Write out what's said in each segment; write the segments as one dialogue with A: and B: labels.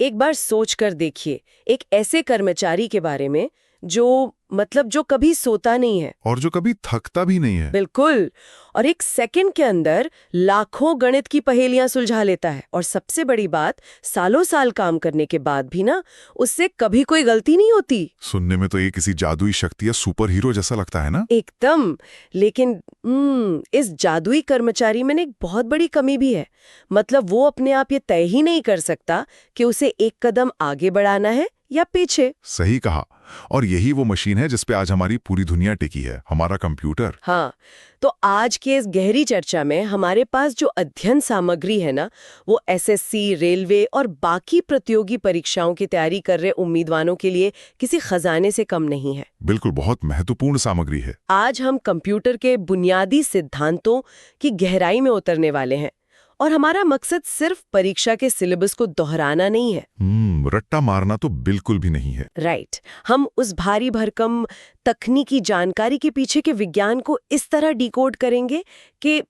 A: एक बार सोच कर देखिए, एक ऐसे कर्मचारी के बारे में जो कभी सोता नहीं है
B: और जो कभी थकता भी नहीं है।
A: बिल्कुल। और एक सेकंड के अंदर लाखों गणित की पहेलियां सुलझा लेता है। और सबसे बड़ी बात, सालों साल काम करने के बाद भी ना उससे कभी कोई गलती नहीं होती।
B: सुनने में तो ये किसी जादुई शक्ति या सुपर हीरो जैसा लगता है ना।
A: एकदम। लेकिन इस जादुई कर्मचारी में एक बहुत बड़ी कमी भी है। मतलब वो अपने आप ये तय ही नहीं कर सकता कि उसे एक कदम आगे बढ़ाना है या पीछे।
B: सही कहा। और यही वो मशीन है जिसपे आज हमारी पूरी दुनिया टिकी है, हमारा कंप्यूटर।
A: हाँ, तो आज के इस गहरी चर्चा में हमारे पास जो अध्ययन सामग्री है ना, वो एसएससी, रेलवे और बाकी प्रतियोगी परीक्षाओं की तैयारी कर रहे उम्मीदवारों के लिए किसी खजाने से कम नहीं है।
B: बिल्कुल, बहुत महत्वपूर्ण सामग्री है।
A: आज हम कंप्यूटर के बुनियादी सिद्धांतों की गहराई में उतरने वाले हैं। और हमारा मकसद सिर्फ परीक्षा के सिलेबस को दोहराना नहीं है।
B: रट्टा मारना तो बिल्कुल भी नहीं है।
A: राइट। हम उस भारी भरकम तकनीकी जानकारी के पीछे के विज्ञान को इस तरह डिकोड करेंगे कि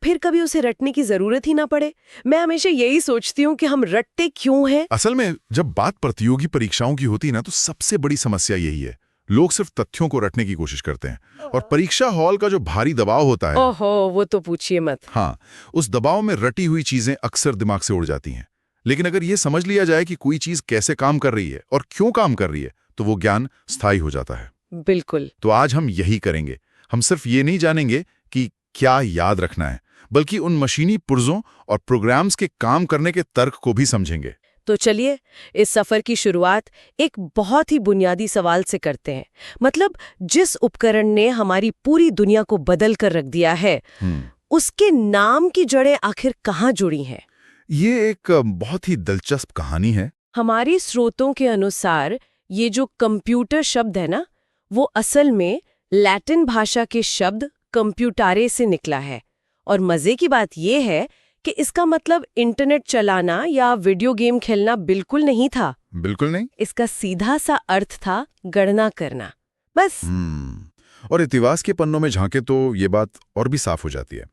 A: फिर कभी उसे रटने की जरूरत ही ना पड़े। मैं हमेशा यही सोचती हूँ कि हम रटते क्यों हैं।
B: असल में जब बात प्रतियोगी परीक्षाओं की होती है ना, तो सबसे बड़ी समस्या यही है। लोग सिर्फ तथ्यों को रटने की कोशिश करते हैं और परीक्षा हॉल का जो भारी दबाव होता है,
A: ओहो, वो तो पूछिए मत।
B: हाँ, उस दबाव में रटी हुई चीजें अक्सर दिमाग से उड़ जाती हैं। लेकिन अगर ये समझ लिया जाए कि कोई चीज कैसे काम कर रही है और क्यों काम कर रही है, तो वो ज्ञान स्थायी हो जाता है।
A: बिल्कुल।
B: तो आज हम यही करेंगे। हम सिर्फ ये नहीं जानेंगे कि क्या याद रखना है, बल्कि उन मशीनी पुर्जों और प्रोग्राम्स के काम करने के तर्क को भी समझेंगे।
A: तो चलिए इस सफर की शुरुआत एक बहुत ही बुनियादी सवाल से करते हैं। जिस उपकरण ने हमारी पूरी दुनिया को बदल कर रख दिया है, उसके नाम की जड़ें आखिर कहाँ जुड़ी हैं?
B: ये एक बहुत ही दिलचस्प कहानी है।
A: हमारी स्रोतों के अनुसार ये जो कंप्यूटर शब्द है ना, वो असल में लैटिन भाषा के शब्द कंप्यूटारे से निकला है। और मजे की बात ये है कि इसका मतलब इंटरनेट चलाना या वीडियो गेम खेलना बिल्कुल नहीं था।
B: बिल्कुल नहीं।
A: इसका सीधा सा अर्थ था गणना करना, बस।
B: और इतिहास के पन्नों में झांके तो ये बात और भी साफ हो जाती है।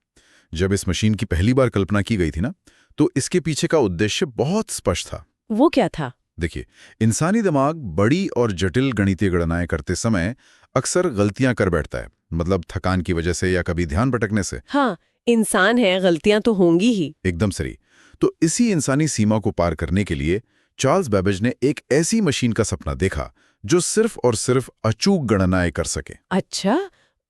B: जब इस मशीन की पहली बार कल्पना की गई थी ना, तो इसके पीछे का उद्देश्य बहुत स्पष्ट था।
A: वो क्या था?
B: देखिए, इंसानी दिमाग बड़ी और जटिल गणितीय गणनाएं करते समय अक्सर गलतियां कर बैठता है। मतलब थकान की वजह से या कभी ध्यान भटकने से।
A: हाँ, इंसान है, गलतियां तो होंगी ही।
B: एकदम सही। तो इसी इंसानी सीमा को पार करने के लिए चार्ल्स बेबेज ने एक ऐसी मशीन का सपना देखा जो सिर्फ और सिर्फ अचूक गणनाएं कर सके।
A: अच्छा,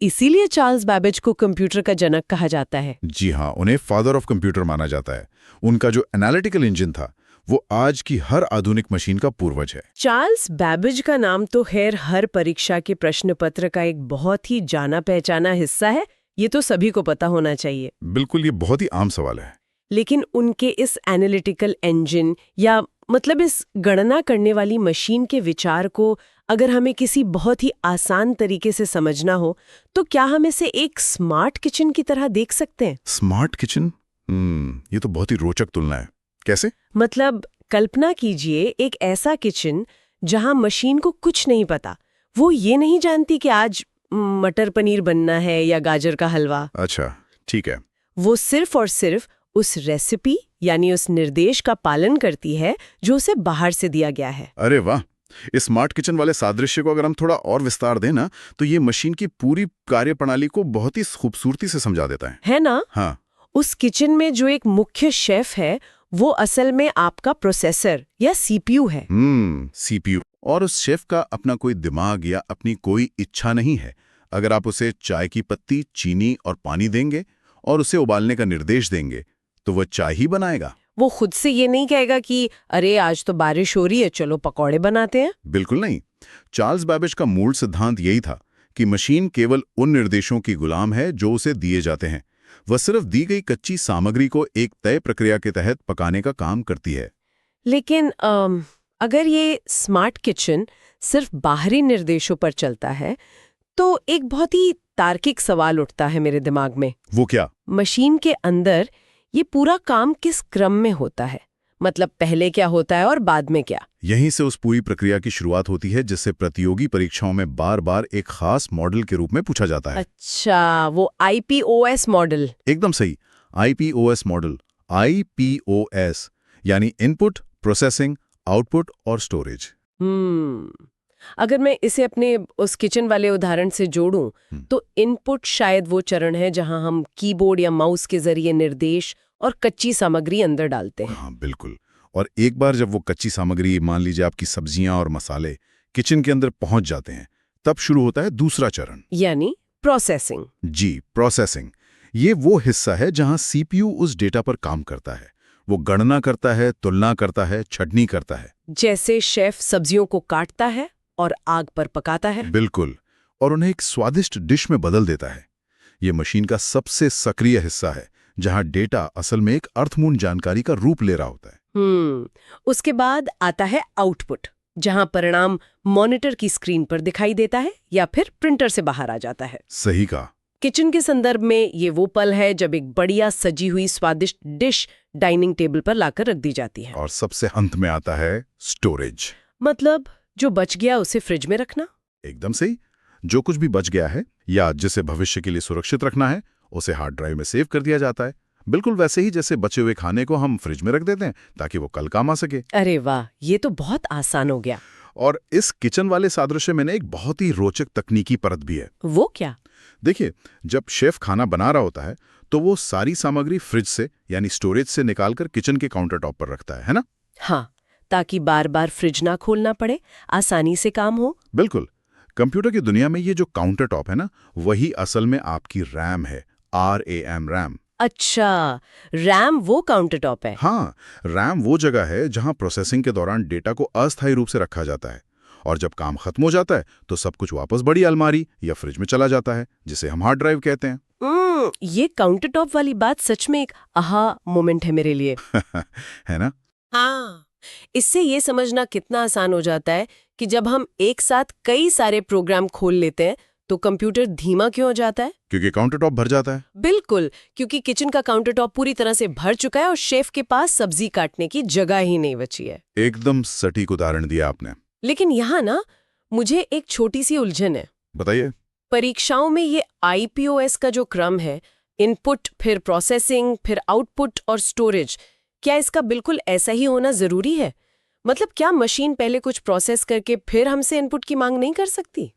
A: इसीलिए चार्ल्स बेबेज को कंप्यूटर का जनक कहा जाता है।
B: जी हाँ, उन्हें फादर ऑफ कंप्यूटर माना जाता है। उनका जो एनालिटिकल इंजन था, वो आज की हर आधुनिक मशीन का पूर्वज है।
A: चार्ल्स बेबेज का नाम तो खैर हर परीक्षा के प्रश्न पत्र का एक बहुत ही जाना पहचाना हिस्सा है। ये तो सभी को पता होना चाहिए।
B: बिल्कुल, ये बहुत ही आम सवाल है।
A: लेकिन उनके इस एनालिटिकल इंजन या इस गणना करने वाली मशीन के विचार को अगर हमें किसी बहुत ही आसान तरीके से समझना हो, तो क्या हम इसे एक स्मार्ट किचन की तरह देख सकते हैं?
B: Smart kitchen? ये तो बहुत ही रोचक तुलना है। कैसे?
A: कल्पना कीजिए एक ऐसा किचन जहां मशीन को कुछ नहीं पता। वो ये नहीं जानती कि आज मटर पनीर बनना है या गाजर का हलवा।
B: अच्छा, ठीक है।
A: वो सिर्फ और सिर्फ उस रेसिपी यानी उस निर्देश का पालन करती है जो उसे बाहर से दिया गया है।
B: अरे वाह! इस स्मार्ट किचन वाले सादृश्य को अगर हम थोड़ा और विस्तार दें ना, तो ये मशीन की पूरी कार्यप्रणाली को बहुत ही खूबसूरती से समझा देता है
A: ना?
B: हाँ।
A: उस किचन में जो एक मुख्य शेफ है, वो असल में आपका प्रोसेसर या सीपीयू है।
B: सीपीयू। और उस शेफ का अपना कोई दिमाग या अपनी कोई इच्छा नहीं है। अगर आप उसे चाय की पत्ती, चीनी और पानी देंगे और उसे उबालने का निर्देश देंगे, तो वह चाय ही बनाएगा।
A: वो खुद से ये नहीं कहेगा कि अरे आज तो बारिश हो रही है, चलो पकौड़े बनाते हैं।
B: बिल्कुल नहीं। चार्ल्स बेबेज का मूल सिद्धांत यही था कि मशीन केवल उन निर्देशों की गुलाम है जो उसे दिए जाते हैं। वह सिर्फ दी गई कच्ची सामग्री को एक तय प्रक्रिया के तहत पकाने का काम करती है।
A: लेकिन अगर ये स्मार्ट किचन सिर्फ बाहरी निर्देशों पर चलता है, तो एक बहुत ही तार्किक सवाल उठता है मेरे दिमाग में।
B: वो क्या?
A: मशीन के अंदर ये पूरा काम किस क्रम में होता है? पहले क्या होता है और बाद में क्या?
B: यहीं से उस पूरी प्रक्रिया की शुरुआत होती है जिससे प्रतियोगी परीक्षाओं में बार बार एक खास मॉडल के रूप में पूछा जाता है।
A: अच्छा, वो आईपीओएस मॉडल।
B: एकदम सही, आईपीओएस मॉडल। आईपीओएस यानी इनपुट प्रोसेसिंग, आउटपुट और स्टोरेज।
A: अगर मैं इसे अपने उस किचन वाले उदाहरण से जोड़ूं, तो इनपुट शायद वो चरण है जहां हम कीबोर्ड या माउस के जरिए निर्देश और कच्ची सामग्री अंदर डालते हैं।
B: हाँ, बिल्कुल। और एक बार जब वो कच्ची सामग्री, मान लीजिए आपकी सब्जियां और मसाले, किचन के अंदर पहुंच जाते हैं, तब शुरू होता है दूसरा चरण,
A: यानी प्रोसेसिंग।
B: जी, प्रोसेसिंग। ये वो हिस्सा है जहां सीपीयू उस डेटा पर काम करता है। वो गणना करता है, तुलना करता है, छँटनी करता है।
A: जैसे शेफ सब्जियों को काटता है और आग पर पकाता है।
B: बिल्कुल। और उन्हें एक स्वादिष्ट डिश में बदल देता है। ये मशीन का सबसे सक्रिय हिस्सा है, जहां डेटा असल में एक अर्थपूर्ण जानकारी का रूप ले रहा होता है।
A: उसके बाद आता है आउटपुट, जहां परिणाम मॉनिटर की स्क्रीन पर दिखाई देता है या फिर प्रिंटर से बाहर आ जाता है।
B: सही कहा।
A: किचन के संदर्भ में ये वो पल है जब एक बढ़िया सजी हुई स्वादिष्ट डिश डाइनिंग टेबल पर लाकर रख दी जाती है।
B: और सबसे अंत में आता है स्टोरेज।
A: मतलब जो बच गया उसे फ्रिज में रखना।
B: एकदम सही। जो कुछ भी बच गया है या जिसे भविष्य के लिए सुरक्षित रखना है, उसे हार्ड ड्राइव में सेव कर दिया जाता है। बिल्कुल वैसे ही जैसे बचे हुए खाने को हम फ्रिज में रख देते हैं ताकि वो कल काम आ सके।
A: अरे वाह, ये तो बहुत आसान हो गया।
B: और इस किचन वाले सादृश्य में एक बहुत ही रोचक तकनीकी परत भी है।
A: वो क्या?
B: देखिए, जब शेफ खाना बना रहा होता है तो वो सारी सामग्री फ्रिज से यानी स्टोरेज से निकालकर किचन के काउंटर टॉप पर रखता है ना?
A: हाँ, ताकि बार बार फ्रिज ना खोलना पड़े, आसानी से काम हो।
B: बिल्कुल। कंप्यूटर की दुनिया में ये जो काउंटर टॉप है ना, वही असल में आपकी रैम है। RAM, RAM.
A: अच्छा, रैम वो काउंटर टॉप है।
B: हाँ, रैम वो जगह है जहां प्रोसेसिंग के दौरान डेटा को अस्थायी रूप से रखा जाता है, और जब काम खत्म हो जाता है तो सब कुछ वापस बड़ी अलमारी या फ्रिज में चला जाता है, जिसे हम हार्ड ड्राइव कहते हैं।
A: ये काउंटर टॉप वाली बात सच में एक आहा मोमेंट है मेरे लिए।
B: है ना?
A: हाँ, इससे ये समझना कितना आसान हो जाता है कि जब हम एक साथ कई सारे प्रोग्राम खोल लेते हैं तो कंप्यूटर धीमा क्यों हो जाता है?
B: क्योंकि काउंटर टॉप भर जाता है।
A: बिल्कुल, क्योंकि किचन का काउंटर टॉप पूरी तरह से भर चुका है और शेफ के पास सब्जी काटने की जगह ही नहीं बची है।
B: एकदम सटीक उदाहरण दिया आपने।
A: लेकिन यहाँ ना मुझे एक छोटी सी उलझन है।
B: बताइए।
A: परीक्षाओं में ये IPOS का जो क्रम है, इनपुट फिर प्रोसेसिंग फिर आउटपुट और स्टोरेज, क्या इसका बिल्कुल ऐसा ही होना जरूरी है? मतलब क्या मशीन पहले कुछ प्रोसेस करके फिर हमसे इनपुट की मांग नहीं कर सकती?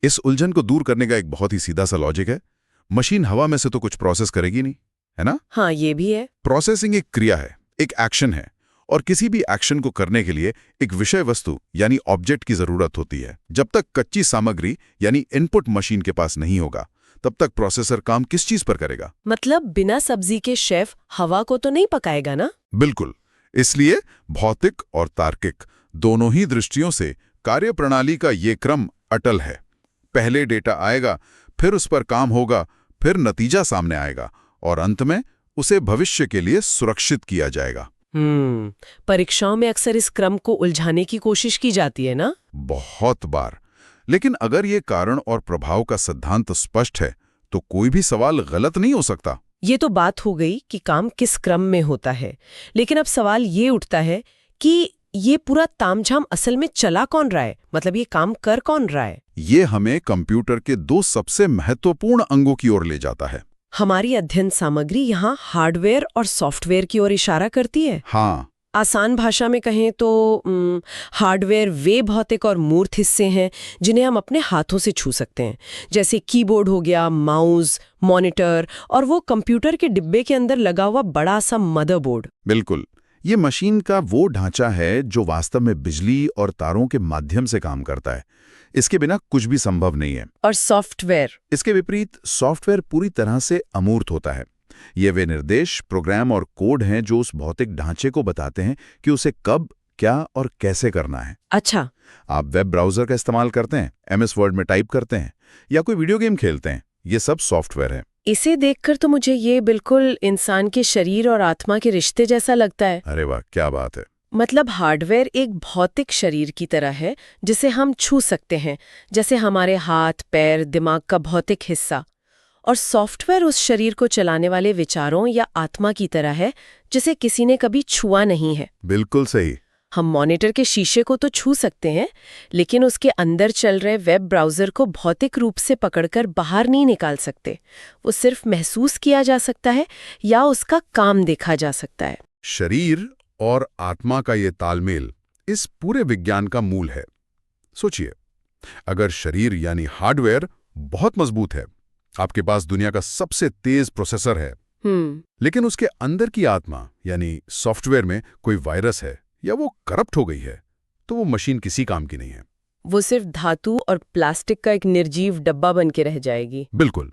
B: इस उलझन को दूर करने का एक बहुत ही सीधा सा लॉजिक है। मशीन हवा में से तो कुछ प्रोसेस करेगी नहीं, है ना?
A: हाँ, ये भी है।
B: प्रोसेसिंग एक क्रिया है, एक एक्शन है, और किसी भी एक्शन को करने के लिए एक विषय वस्तु यानी ऑब्जेक्ट की जरूरत होती है। जब तक कच्ची सामग्री यानी इनपुट मशीन के पास नहीं होगा, तब तक प्रोसेसर काम किस चीज पर करेगा?
A: मतलब बिना सब्जी के शेफ हवा को तो नहीं पकाएगा ना?
B: बिल्कुल। इसलिए भौतिक और तार्किक दोनों ही दृष्टियों से कार्यप्रणाली का ये क्रम अटल है। पहले डेटा आएगा, फिर उस पर काम होगा, फिर नतीजा सामने आएगा, और अंत में उसे भविष्य के लिए सुरक्षित किया जाएगा।
A: परीक्षाओं में अक्सर इस क्रम को उलझाने की कोशिश की जाती है ना?
B: बहुत बार। लेकिन अगर ये कारण और प्रभाव का सिद्धांत स्पष्ट है तो कोई भी सवाल गलत नहीं हो सकता।
A: ये तो बात हो गई कि काम किस क्रम में होता है, लेकिन अब सवाल ये उठता है कि ये पूरा तामझाम असल में चला कौन रहा है? मतलब ये काम कर कौन रहा है?
B: ये हमें कंप्यूटर के दो सबसे महत्वपूर्ण अंगों की ओर ले जाता है।
A: हमारी अध्ययन सामग्री यहाँ हार्डवेयर और सॉफ्टवेयर की ओर इशारा करती है।
B: हाँ।
A: आसान भाषा में कहें तो हार्डवेयर वे भौतिक और मूर्त हिस्से हैं जिन्हें हम अपने हाथों से छू सकते हैं, जैसे कीबोर्ड हो गया, माउस, मॉनिटर और वो कंप्यूटर के डिब्बे के अंदर लगा हुआ बड़ा सा मदरबोर्ड।
B: बिल्कुल। ये मशीन का वो ढांचा है जो वास्तव में बिजली और तारों के माध्यम से काम करता है। इसके बिना कुछ भी संभव नहीं है।
A: और सॉफ्टवेयर? इसके
B: विपरीत सॉफ्टवेयर पूरी तरह से अमूर्त होता है। ये वे निर्देश, प्रोग्राम और कोड हैं जो उस भौतिक ढांचे को बताते हैं कि उसे कब, क्या और कैसे करना है।
A: अच्छा।
B: आप वेब ब्राउजर का इस्तेमाल करते हैं, MS वर्ड में टाइप करते हैं या कोई वीडियो गेम खेलते हैं, ये सब सॉफ्टवेयर है।
A: इसे देखकर तो मुझे ये बिल्कुल इंसान के शरीर और आत्मा के रिश्ते जैसा लगता है।
B: अरे वाह, क्या बात है।
A: मतलब हार्डवेयर एक भौतिक शरीर की तरह है जिसे हम छू सकते हैं, जैसे हमारे हाथ, पैर, दिमाग का भौतिक हिस्सा, और सॉफ्टवेयर उस शरीर को चलाने वाले विचारों या आत्मा की तरह है जिसे किसी ने कभी छुआ नहीं है।
B: बिल्कुल सही।
A: हम मॉनिटर के शीशे को तो छू सकते हैं, लेकिन उसके अंदर चल रहे वेब ब्राउज़र को भौतिक रूप से पकड़कर बाहर नहीं निकाल सकते। वो सिर्फ महसूस किया जा सकता है या उसका काम देखा जा सकता है।
B: शरीर और आत्मा का ये तालमेल इस पूरे विज्ञान का मूल है। सोचिए, अगर शरीर यानी हार्डवेयर बहुत मजबूत है, आपके पास दुनिया का सबसे तेज प्रोसेसर है, लेकिन उसके अंदर की आत्मा यानी सॉफ्टवेयर में कोई वायरस है या वो करप्ट हो गई है, तो वो मशीन किसी काम की नहीं है।
A: वो सिर्फ धातु और प्लास्टिक का एक निर्जीव डब्बा बन के रह जाएगी।
B: बिल्कुल।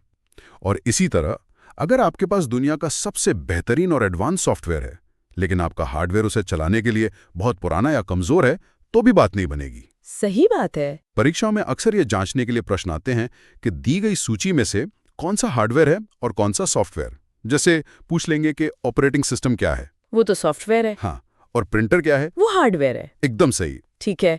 B: और इसी तरह अगर आपके पास दुनिया का सबसे बेहतरीन और एडवांस सॉफ्टवेयर है, लेकिन आपका हार्डवेयर उसे चलाने के लिए बहुत पुराना या कमजोर है, तो भी बात नहीं बनेगी।
A: सही बात है।
B: परीक्षाओं में अक्सर ये जांचने के लिए प्रश्न आते हैं कि दी गई सूची में से कौन सा हार्डवेयर है और कौन सा सॉफ्टवेयर। जैसे पूछ लेंगे कि ऑपरेटिंग सिस्टम क्या है,
A: वो तो सॉफ्टवेयर है।
B: हाँ, और प्रिंटर क्या है,
A: वो हार्डवेयर है।
B: एकदम सही।
A: ठीक है,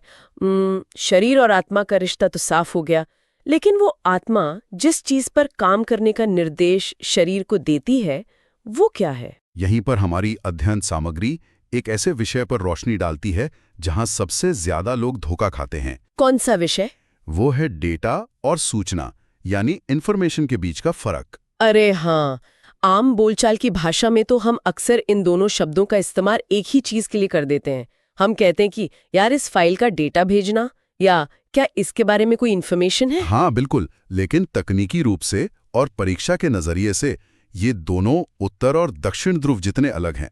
A: शरीर और आत्मा का रिश्ता तो साफ हो गया, लेकिन वो आत्मा जिस चीज पर काम करने का निर्देश शरीर को देती है, वो क्या है?
B: यहीं पर हमारी अध्ययन सामग्री एक ऐसे विषय पर रोशनी डालती है जहां सबसे ज्यादा लोग धोखा खाते हैं।
A: कौन सा विषय?
B: वो है डेटा और सूचना यानी इंफॉर्मेशन के बीच का फर्क।
A: अरे हाँ, आम बोलचाल की भाषा में तो हम अक्सर इन दोनों शब्दों का इस्तेमाल एक ही चीज के लिए कर देते हैं। हम कहते हैं कि यार इस फाइल का डेटा भेजना, या क्या इसके बारे में कोई इन्फॉर्मेशन है?
B: हाँ बिल्कुल, लेकिन तकनीकी रूप से और परीक्षा के नजरिए से ये दोनों उत्तर और दक्षिण ध्रुव जितने अलग हैं,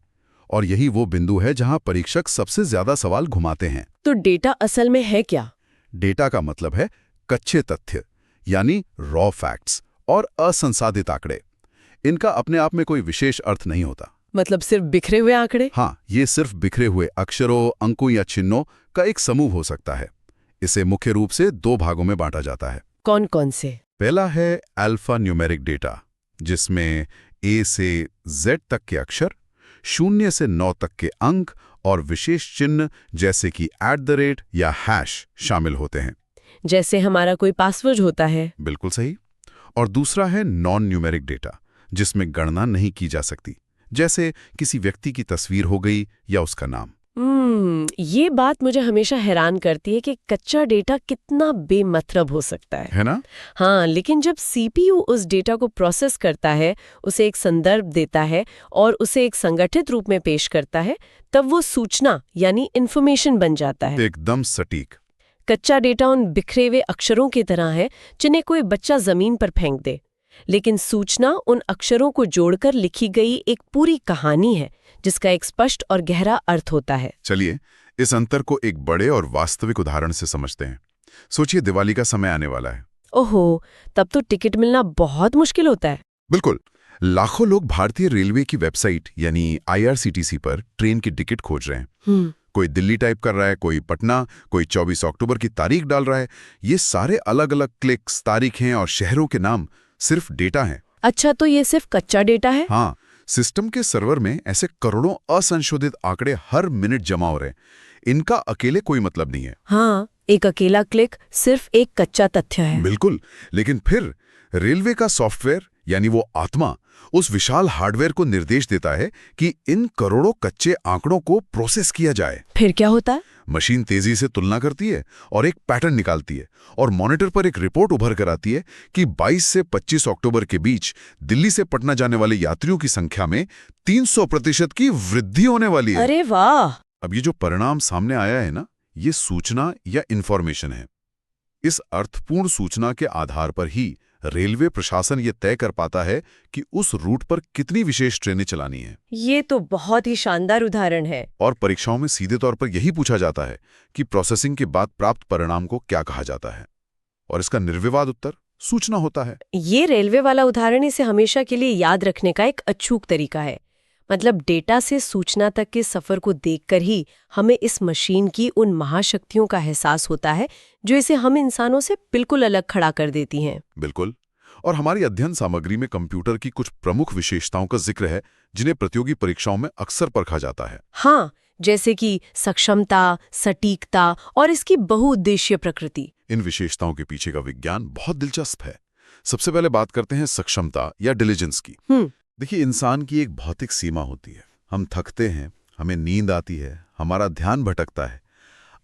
B: और यही वो बिंदु है जहां परीक्षक सबसे ज्यादा सवाल घुमाते हैं।
A: तो डेटा असल में है क्या?
B: डेटा का मतलब है कच्चे तथ्य यानी रॉ फैक्ट्स और असंसाधित आंकड़े। इनका अपने आप में कोई विशेष अर्थ नहीं होता।
A: मतलब सिर्फ बिखरे हुए आंकड़े?
B: हाँ, ये सिर्फ बिखरे हुए अक्षरों, अंकों या चिन्हों का एक समूह हो सकता है। इसे मुख्य रूप से दो भागों में बांटा जाता है।
A: कौन कौन से?
B: पहला है अल्फा न्यूमेरिक डेटा, जिसमें A से Z तक के अक्षर, 0 से 9 तक के अंक और विशेष चिन्ह जैसे कि @ या हैश शामिल होते हैं।
A: जैसे हमारा कोई पासवर्ड होता है।
B: बिल्कुल सही। और दूसरा है नॉन न्यूमेरिक डेटा, जिसमें गणना नहीं की जा सकती, जैसे किसी व्यक्ति की तस्वीर हो गई या उसका नाम।
A: ये बात मुझे हमेशा हैरान करती है कि कच्चा डेटा कितना बेमतलब हो सकता है
B: ना?
A: हाँ, लेकिन जब सीपीयू उस डेटा को प्रोसेस करता है, उसे एक संदर्भ देता है और उसे एक संगठित रूप में पेश करता है, तब वो सूचना यानी इन्फॉर्मेशन बन जाता है।
B: एकदम सटीक।
A: कच्चा डेटा उन बिखरे हुए अक्षरों की तरह है जिन्हें कोई बच्चा जमीन पर फेंक दे, लेकिन सूचना उन अक्षरों को जोड़कर लिखी गई एक पूरी कहानी है जिसका एक स्पष्ट और गहरा अर्थ होता है।
B: चलिए इस अंतर को एक बड़े और वास्तविक उदाहरण से समझते हैं। सोचिए, दिवाली का समय आने वाला है।
A: ओहो, तब तो टिकट मिलना बहुत मुश्किल होता है।
B: बिल्कुल। लाखों लोग भारतीय रेलवे की वेबसाइट यानी IRCTC पर ट्रेन की टिकट खोज रहे हैं। कोई दिल्ली टाइप कर रहा है, कोई पटना, कोई 24 अक्टूबर की तारीख डाल रहा है। ये सारे अलग अलग क्लिक्स, तारीखें और शहरों के नाम सिर्फ डेटा हैं।
A: अच्छा, तो ये सिर्फ कच्चा डेटा है?
B: हाँ, सिस्टम के सर्वर में ऐसे करोड़ों असंशोधित आंकड़े हर मिनट जमा हो रहे हैं। इनका अकेले कोई मतलब नहीं है।
A: हाँ, एक अकेला क्लिक सिर्फ एक कच्चा तथ्य है।
B: बिल्कुल, लेकिन फिर रेलवे का सॉफ्टवेयर यानी वो आत्मा उस विशाल हार्डवेयर को निर्देश देता है कि इन करोड़ों कच्चे आंकड़ों को प्रोसेस किया जाए।
A: फिर क्या होता है?
B: मशीन तेजी से तुलना करती है और एक पैटर्न निकालती है, और मॉनिटर पर एक रिपोर्ट उभर कर आती है कि 22 से 25 अक्टूबर के बीच दिल्ली से पटना जाने वाले यात्रियों की संख्या में 300% की वृद्धि होने वाली है।
A: अरे वाह!
B: अब ये जो परिणाम सामने आया है ना, ये सूचना या इंफॉर्मेशन है। इस अर्थपूर्ण सूचना के आधार पर ही रेलवे प्रशासन ये तय कर पाता है कि उस रूट पर कितनी विशेष ट्रेनें चलानी है।
A: ये तो बहुत ही शानदार उदाहरण है।
B: और परीक्षाओं में सीधे तौर पर यही पूछा जाता है कि प्रोसेसिंग के बाद प्राप्त परिणाम को क्या कहा जाता है, और इसका निर्विवाद उत्तर सूचना होता है।
A: ये रेलवे वाला उदाहरण इसे हमेशा के लिए याद रखने का एक अचूक तरीका है। मतलब डेटा से सूचना तक के सफर को देखकर ही हमें इस मशीन की उन महाशक्तियों का एहसास होता है जो इसे हम इंसानों से बिल्कुल अलग खड़ा कर देती हैं।
B: बिल्कुल। और हमारी अध्ययन सामग्री में कंप्यूटर की कुछ प्रमुख विशेषताओं का जिक्र है जिन्हें प्रतियोगी परीक्षाओं में अक्सर परखा जाता है।
A: हाँ, जैसे कि सक्षमता, सटीकता और इसकी बहुउद्देशीय प्रकृति।
B: इन विशेषताओं के पीछे का विज्ञान बहुत दिलचस्प है। सबसे पहले बात करते हैं सक्षमता या डिलिजेंस की। देखिए, इंसान की एक भौतिक सीमा होती है। हम थकते हैं, हमें नींद आती है, हमारा ध्यान भटकता है।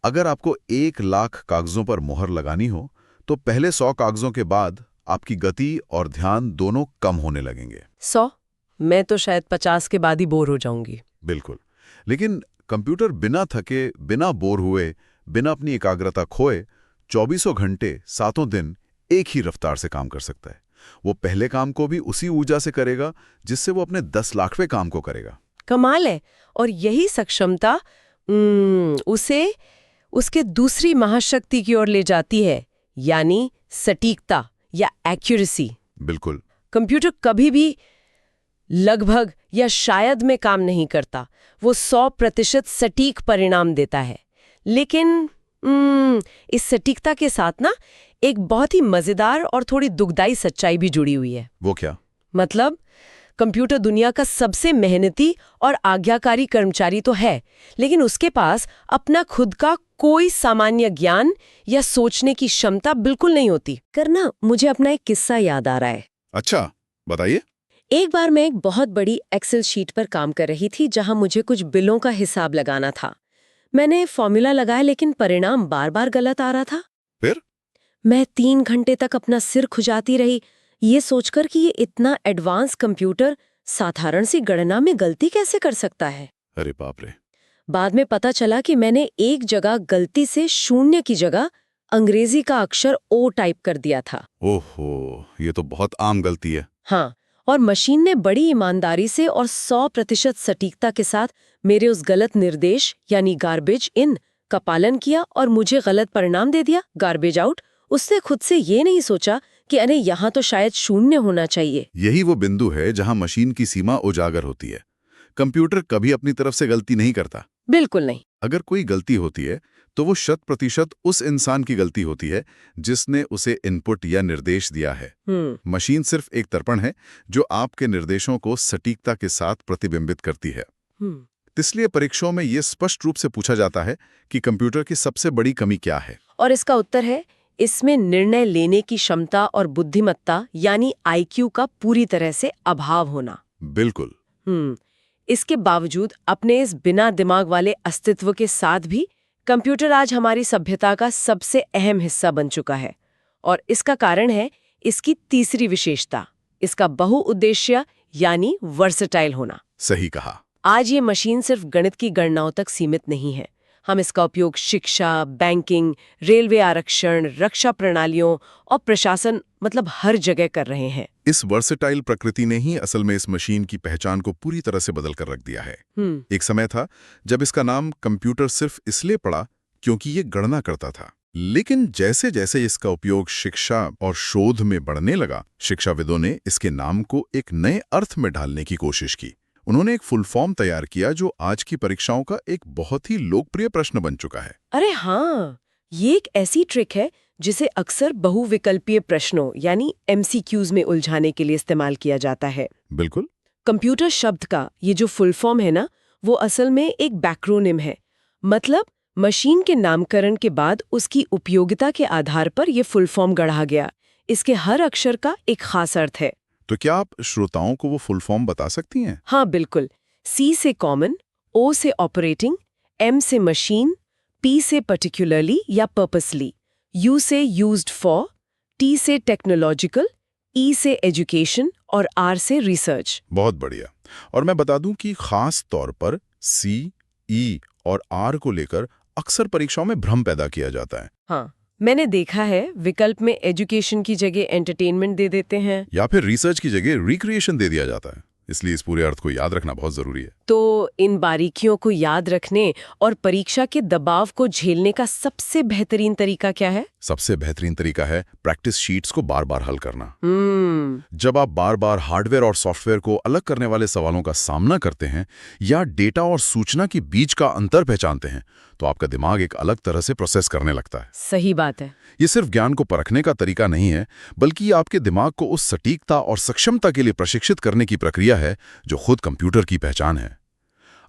B: अगर आपको 1 लाख कागजों पर मोहर लगानी हो तो पहले 100 कागजों के बाद आपकी गति और ध्यान दोनों कम होने लगेंगे।
A: 100? मैं तो शायद 50 के बाद ही बोर हो जाऊंगी।
B: बिल्कुल। लेकिन कंप्यूटर बिना थके, बिना बोर हुए, बिना अपनी एकाग्रता खोए 24 घंटे 7 दिन एक ही रफ्तार से काम कर सकता है। वो पहले काम को भी उसी ऊर्जा से करेगा जिससे वो अपने 10 लाखवें काम को करेगा।
A: कमाल है। और यही सक्षमता उसे उसके दूसरी महाशक्ति की ओर ले जाती है, यानी सटीकता या एक्यूरेसी।
B: बिल्कुल।
A: कंप्यूटर कभी भी लगभग या शायद में काम नहीं करता, वो 100% सटीक परिणाम देता है। लेकिन इस सटीकता के साथ ना एक बहुत ही मजेदार और थोड़ी दुखदाई सच्चाई भी जुड़ी हुई है।
B: वो क्या?
A: मतलब कंप्यूटर दुनिया का सबसे मेहनती और आज्ञाकारी कर्मचारी तो है, लेकिन उसके पास अपना खुद का कोई सामान्य ज्ञान या सोचने की क्षमता बिल्कुल नहीं होती। करना मुझे अपना एक किस्सा याद आ रहा है।
B: अच्छा, बताइए।
A: एक बार मैं एक बहुत बड़ी एक्सेल शीट पर काम कर रही थी जहां मुझे कुछ बिलों का हिसाब लगाना था। मैंने फॉर्मूला लगाया लेकिन परिणाम बार बार गलत आ रहा था।
B: फिर?
A: मैं 3 घंटे तक अपना सिर खुजाती रही, ये सोचकर कि ये इतना एडवांस कंप्यूटर साधारण सी गणना में गलती कैसे कर सकता है।
B: अरे बाप रे।
A: बाद में पता चला कि मैंने एक जगह गलती से 0 की जगह अंग्रेजी का अक्षर ओ टाइप कर दिया था।
B: ओहो, ये तो बहुत आम गलती है।
A: हाँ, और मशीन ने बड़ी ईमानदारी से और 100% सटीकता के साथ मेरे उस गलत निर्देश यानी गार्बेज इन का पालन किया और मुझे गलत परिणाम दे दिया, गार्बेज आउट। उसने खुद से ये नहीं सोचा कि अरे यहाँ तो शायद 0 होना चाहिए।
B: यही वो बिंदु है जहां मशीन की सीमा उजागर होती है। कंप्यूटर कभी अपनी तरफ से गलती नहीं करता।
A: बिल्कुल नहीं।
B: अगर कोई गलती होती है तो वो 100% उस इंसान की गलती होती है जिसने उसे इनपुट या निर्देश दिया है। मशीन सिर्फ एक दर्पण है जो आपके निर्देशों को सटीकता के साथ प्रतिबिंबित करती है। इसलिए परीक्षाओं में ये स्पष्ट रूप से पूछा जाता है कि कंप्यूटर की सबसे बड़ी कमी क्या है,
A: और इसका उत्तर है इसमें निर्णय लेने की क्षमता और बुद्धिमत्ता यानी IQ का पूरी तरह से अभाव होना।
B: बिल्कुल।
A: इसके बावजूद अपने इस बिना दिमाग वाले अस्तित्व के साथ भी कंप्यूटर आज हमारी सभ्यता का सबसे अहम हिस्सा बन चुका है। और इसका कारण है इसकी तीसरी विशेषता, इसका बहुउद्देश्य यानी वर्सेटाइल होना।
B: सही कहा।
A: आज ये मशीन सिर्फ गणित की गणनाओं तक सीमित नहीं है। हम इसका उपयोग शिक्षा, बैंकिंग, रेलवे आरक्षण, रक्षा प्रणालियों और प्रशासन मतलब हर जगह कर रहे हैं।
B: इस वर्सेटाइल प्रकृति ने ही असल में इस मशीन की पहचान को पूरी तरह से बदल कर रख दिया है। एक समय था जब इसका नाम कंप्यूटर सिर्फ इसलिए पड़ा क्योंकि ये गणना करता था। लेकिन जैसे जैसे इसका उपयोग शिक्षा और शोध में बढ़ने लगा, शिक्षाविदों ने इसके नाम को एक नए अर्थ में ढालने की कोशिश की। उन्होंने एक फुल फॉर्म तैयार किया जो आज की परीक्षाओं का एक बहुत ही लोकप्रिय प्रश्न बन चुका है।
A: अरे हाँ, ये एक ऐसी ट्रिक है जिसे अक्सर बहुविकल्पीय प्रश्नों यानी MCQs में उलझाने के लिए इस्तेमाल किया जाता है।
B: बिल्कुल।
A: कंप्यूटर शब्द का ये जो फुल फॉर्म है ना, वो असल में एक बैक्रोनिम है। मतलब मशीन के नामकरण के बाद उसकी उपयोगिता के आधार पर ये फुल फॉर्म गढ़ा गया। इसके हर अक्षर का एक खास अर्थ है।
B: तो क्या आप श्रोताओं को वो फुल फॉर्म बता सकती हैं?
A: हाँ बिल्कुल। C से कॉमन, O से ऑपरेटिंग, M से मशीन, P से पर्टिकुलरली या पर्पसली, U से यूज्ड फॉर, T से टेक्नोलॉजिकल, E से एजुकेशन और R से रिसर्च।
B: बहुत बढ़िया। और मैं बता दूं कि खास तौर पर C, E और R को लेकर अक्सर परीक्षाओं में भ्रम पैदा किया जाता है।
A: हाँ, मैंने देखा है विकल्प में एजुकेशन की जगह एंटरटेनमेंट दे देते हैं
B: या फिर रिसर्च की जगह रिक्रिएशन दे दिया जाता है। इसलिए इस पूरे अर्थ को याद रखना बहुत जरूरी है।
A: तो इन बारीकियों को याद रखने और परीक्षा के दबाव को झेलने का सबसे बेहतरीन तरीका क्या है?
B: सबसे बेहतरीन तरीका है प्रैक्टिस शीट्स को बार बार हल करना। जब आप बार बार हार्डवेयर और सॉफ्टवेयर को अलग करने वाले सवालों का सामना करते हैं या डेटा और सूचना के बीच का अंतर पहचानते हैं तो आपका दिमाग एक अलग तरह से प्रोसेस करने लगता है।
A: सही बात है।
B: ये सिर्फ ज्ञान को परखने का तरीका नहीं है, बल्कि ये आपके दिमाग को उस सटीकता और सक्षमता के लिए प्रशिक्षित करने की प्रक्रिया है जो खुद कंप्यूटर की पहचान है।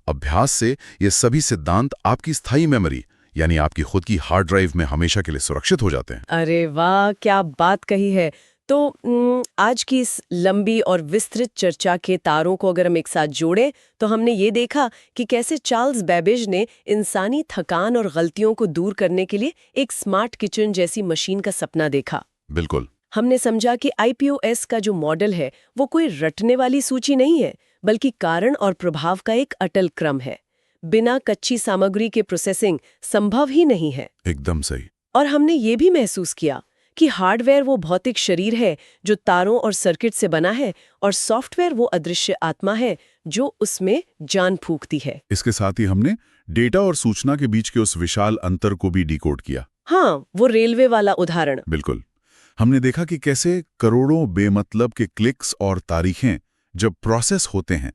B: अभ्यास से ये सभी सिद्धांत आपकी स्थायी मेमोरी यानी आपकी खुद की हार्ड ड्राइव में हमेशा के लिए सुरक्षित हो जाते हैं।
A: अरे वाह, क्या बात कही है। तो आज की इस लंबी और विस्तृत चर्चा के तारों को अगर हम एक साथ जोड़ें तो हमने ये देखा कि कैसे चार्ल्स बेबेज ने इंसानी थकान और गलतियों को दूर करने के लिए एक स्मार्ट किचन जैसी मशीन का सपना देखा।
B: बिल्कुल।
A: हमने समझा कि IPOS का जो मॉडल है वो कोई रटने वाली सूची नहीं है, बल्कि कारण और प्रभाव का एक अटल क्रम है। बिना कच्ची सामग्री के प्रोसेसिंग संभव ही नहीं है।
B: एकदम सही।
A: और हमने ये भी महसूस किया कि हार्डवेयर वो भौतिक शरीर है जो तारों और सर्किट से बना है, और सॉफ्टवेयर वो अदृश्य आत्मा है जो उसमें जान फूंकती है।
B: इसके साथ ही हमने डेटा और सूचना के बीच के उस विशाल अंतर को भी डिकोड किया।
A: हाँ, वो रेलवे वाला उदाहरण।
B: बिल्कुल। हमने देखा कि कैसे करोड़ों बेमतलब के क्लिक्स और तारीखें जब प्रोसेस होते हैं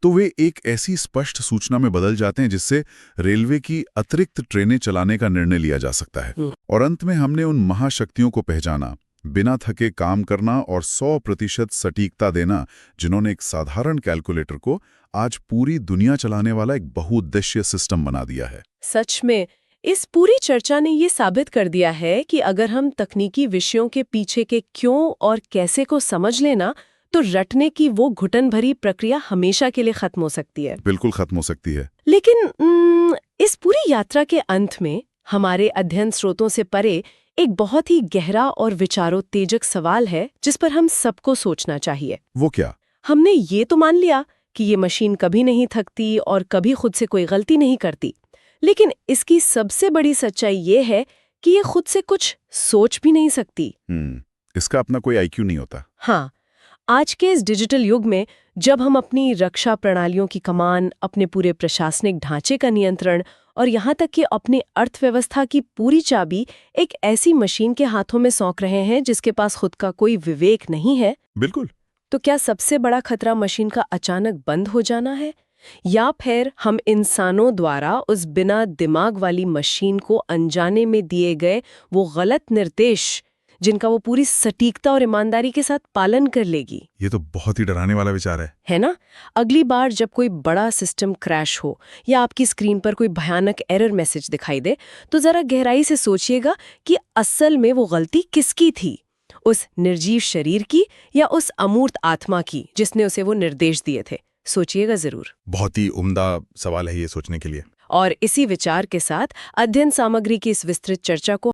B: तो वे एक ऐसी स्पष्ट सूचना में बदल जाते हैं जिससे रेलवे की अतिरिक्त ट्रेनें चलाने का निर्णय लिया जा सकता है। और अंत में हमने उन महाशक्तियों को पहचाना, बिना थके काम करना और 100% सटीकता देना, जिन्होंने एक साधारण कैलकुलेटर को आज पूरी दुनिया चलाने वाला एक बहुउद्देश्य सिस्टम बना दिया है।
A: सच में इस पूरी चर्चा ने ये साबित कर दिया है कि अगर हम तकनीकी विषयों के पीछे के क्यों और कैसे को समझ लेना, तो रटने की वो घुटन भरी प्रक्रिया हमेशा के लिए खत्म हो सकती है।
B: बिल्कुल खत्म हो सकती है।
A: लेकिन इस पूरी यात्रा के अंत में हमारे अध्ययन स्रोतों से परे एक बहुत ही गहरा और विचारोत्तेजक सवाल है जिस पर हम सबको सोचना चाहिए।
B: वो क्या?
A: हमने ये तो मान लिया कि ये मशीन कभी नहीं थकती और कभी खुद से कोई गलती नहीं करती, लेकिन इसकी सबसे बड़ी सच्चाई ये है कि ये खुद से कुछ सोच भी नहीं सकती।
B: इसका अपना कोई आईक्यू नहीं होता।
A: हाँ, आज के इस डिजिटल युग में जब हम अपनी रक्षा प्रणालियों की कमान, अपने पूरे प्रशासनिक ढांचे का नियंत्रण और यहाँ तक कि अपनी अर्थव्यवस्था की पूरी चाबी एक ऐसी मशीन के हाथों में सौंप रहे हैं जिसके पास खुद का कोई विवेक नहीं है,
B: बिल्कुल,
A: तो क्या सबसे बड़ा खतरा मशीन का अचानक बंद हो जाना है, या फिर हम इंसानों द्वारा उस बिना दिमाग वाली मशीन को अनजाने में दिए गए वो गलत निर्देश जिनका वो पूरी सटीकता और ईमानदारी के साथ पालन कर लेगी?
B: ये तो बहुत ही डराने वाला विचार है
A: ना? अगली बार जब कोई बड़ा सिस्टम क्रैश हो या आपकी स्क्रीन पर कोई भयानक एरर मैसेज दिखाई दे, तो जरा गहराई से सोचिएगा कि असल में वो गलती किसकी थी, उस निर्जीव शरीर की या उस अमूर्त आत्मा की जिसने उसे वो निर्देश दिए थे। सोचिएगा जरूर।
B: बहुत ही उम्दा सवाल है ये सोचने के लिए।
A: और इसी विचार के साथ अध्ययन सामग्री की इस विस्तृत चर्चा को